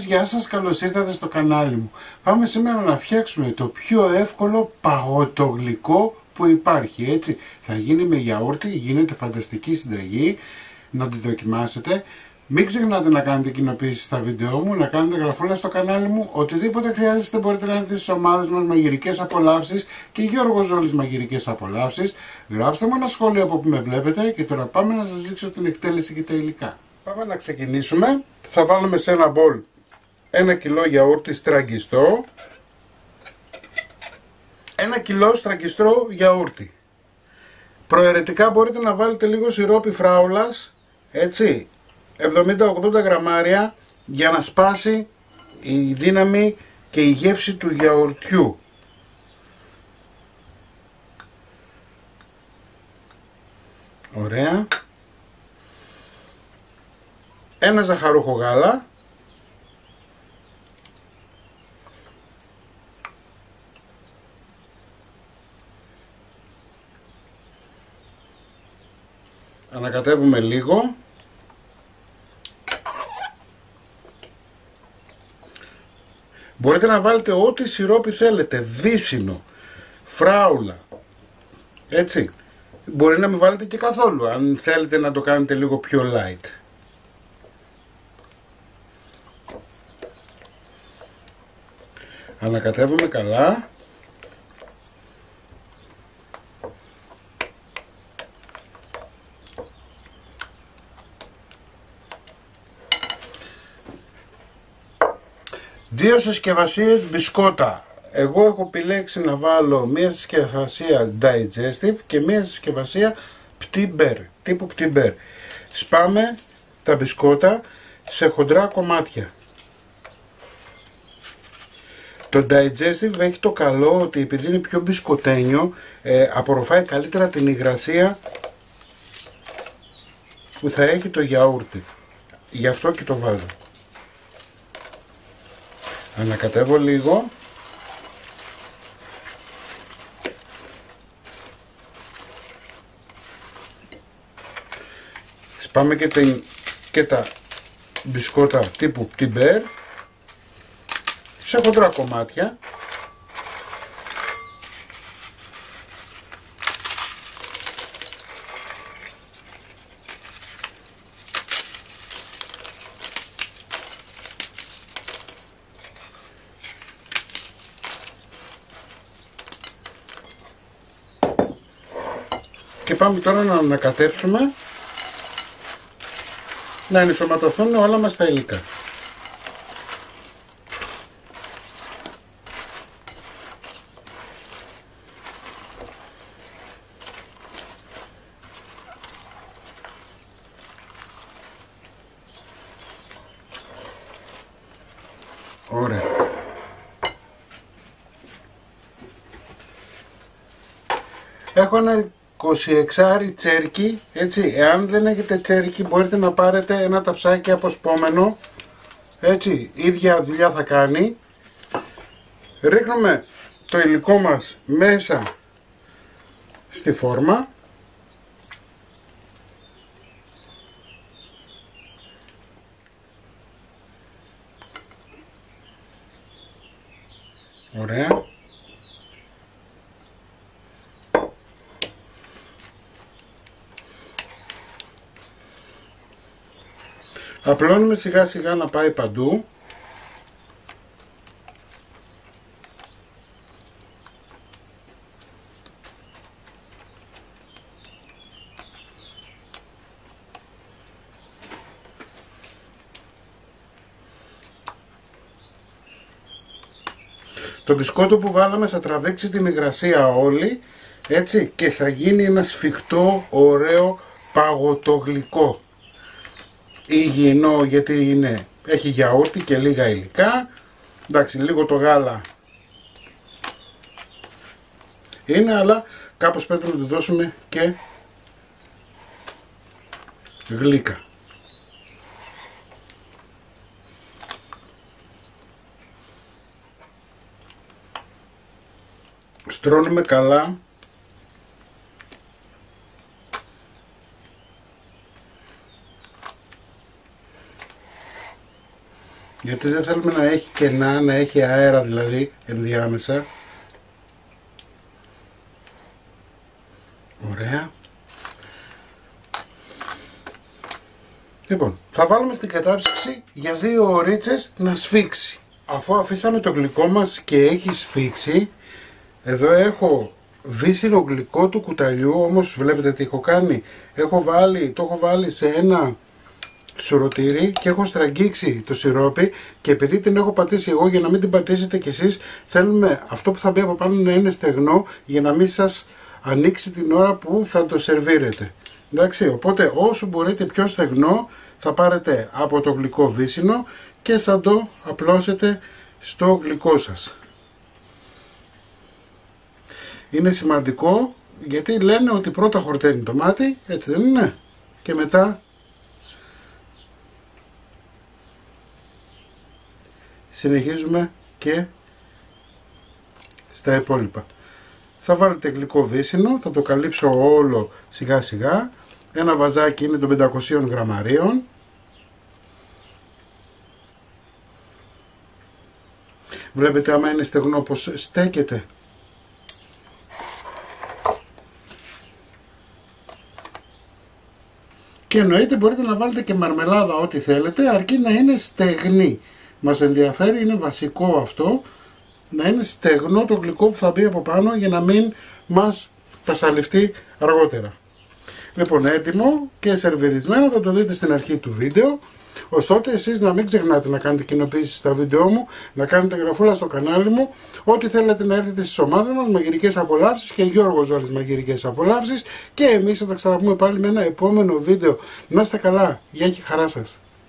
γεια σας, καλώς ήρθατε στο κανάλι μου. Πάμε σήμερα να φτιάξουμε το πιο εύκολο παγωτογλυκό που υπάρχει, έτσι. Θα γίνει με γιαούρτι, γίνεται φανταστική συνταγή, να τη δοκιμάσετε. Μην ξεχνάτε να κάνετε κοινοποίηση στα βίντεο μου, να κάνετε γραφούλα στο κανάλι μου. Οτιδήποτε χρειάζεστε μπορείτε να δείτε στις ομάδες μας Μαγειρικές Απολαύσεις και Γιώργος Ζόλης Μαγειρικές Απολαύσεις. Γράψτε μου ένα σχόλιο από που με βλέπετε και τώρα πάμε να σας δείξω την εκτέλεση και τα υλικά. Πάμε να ξεκινήσουμε. Θα βάλουμε σε ένα μπολ 1 κιλό γιαούρτι στραγγιστό, 1 κιλό στραγγιστό γιαούρτι. Προαιρετικά μπορείτε να βάλετε λίγο σιρόπι φράουλας, έτσι, 70-80 γραμμάρια, για να σπάσει η δύναμη και η γεύση του γιαουρτιού. Ωραία. Ένα ζαχαρούχο γάλα, ανακατεύουμε λίγο, μπορείτε να βάλετε ό,τι σιρόπι θέλετε, βύσσινο, φράουλα, έτσι, μπορεί να μην βάλετε και καθόλου αν θέλετε να το κάνετε λίγο πιο light. Ανακατεύουμε καλά. Δύο συσκευασίες μπισκότα. Εγώ έχω επιλέξει να βάλω μία συσκευασία digestive και μία συσκευασία πτυμπέρ, τύπου πτυμπέρ. Σπάμε τα μπισκότα σε χοντρά κομμάτια. Το digestive έχει το καλό ότι επειδή είναι πιο μπισκοτένιο, απορροφάει καλύτερα την υγρασία που θα έχει το γιαούρτι. Γι' αυτό και το βάζω. Ανακατεύω λίγο. Σπάμε και τα μπισκότα τύπου πτυμπέρ σε χοντρά κομμάτια. Και πάμε τώρα να ανακατέψουμε, να ενσωματωθούν όλα μας τα υλικά. Ωραία. Έχω ένα 26 τσέρκι, έτσι, εάν δεν έχετε τσέρκι μπορείτε να πάρετε ένα ταψάκι αποσπόμενο, έτσι, ίδια δουλειά θα κάνει. Ρίχνουμε το υλικό μας μέσα στη φόρμα. Ωραία. Απλώνουμε σιγά σιγά να πάει παντού. Το μπισκότο που βάλαμε θα τραβήξει την υγρασία όλη, έτσι, και θα γίνει ένα σφιχτό, ωραίο παγωτογλυκό. Υγιεινό, γιατί έχει γιαούρτι και λίγα υλικά. Εντάξει, λίγο το γάλα είναι, αλλά κάπως πρέπει να του δώσουμε και γλύκα. Στρώνουμε καλά. Γιατί δεν θέλουμε να έχει κενά, να έχει αέρα δηλαδή ενδιάμεσα. Ωραία. Λοιπόν, θα βάλουμε στην κατάψυξη για 2 ωρίτσες να σφίξει. Αφού αφήσαμε το γλυκό μας και έχει σφίξει, εδώ έχω βύσσινο γλυκό του κουταλιού, όμως βλέπετε τι έχω κάνει. Το έχω βάλει σε ένα σουρωτήρι και έχω στραγγίξει το σιρόπι, και επειδή την έχω πατήσει εγώ, για να μην την πατήσετε κι εσείς, θέλουμε αυτό που θα μπει από πάνω να είναι στεγνό, για να μην σας ανοίξει την ώρα που θα το σερβίρετε. Εντάξει, οπότε όσο μπορείτε πιο στεγνό θα πάρετε από το γλυκό βύσσινο και θα το απλώσετε στο γλυκό σας. Είναι σημαντικό γιατί λένε ότι πρώτα χορταίνει το μάτι, έτσι δεν είναι, και μετά συνεχίζουμε και στα υπόλοιπα. Θα βάλετε γλυκό βύσσινο, θα το καλύψω όλο σιγά σιγά. Ένα βαζάκι είναι των 500 γραμμαρίων. Βλέπετε άμα είναι στεγνό πως στέκεται. Και εννοείται μπορείτε να βάλετε και μαρμελάδα, ό,τι θέλετε, αρκεί να είναι στεγνή. Μας ενδιαφέρει, είναι βασικό αυτό, να είναι στεγνό το γλυκό που θα μπει από πάνω, για να μην μας πασαλιφτεί αργότερα. Λοιπόν, έτοιμο και σερβιρισμένο, θα το δείτε στην αρχή του βίντεο. Ωστότε εσείς να μην ξεχνάτε να κάνετε κοινοποίησεις στα βίντεό μου, να κάνετε εγγραφούλα στο κανάλι μου, ό,τι θέλετε να έρθετε στις ομάδες μας, μαγειρικές απολαύσεις, και Γιώργος Ζώρης μαγειρικές απολαύσεις, και εμείς θα τα ξαναπούμε πάλι με ένα επόμενο βίντεο. Να είστε καλά, γεια και χαρά σας.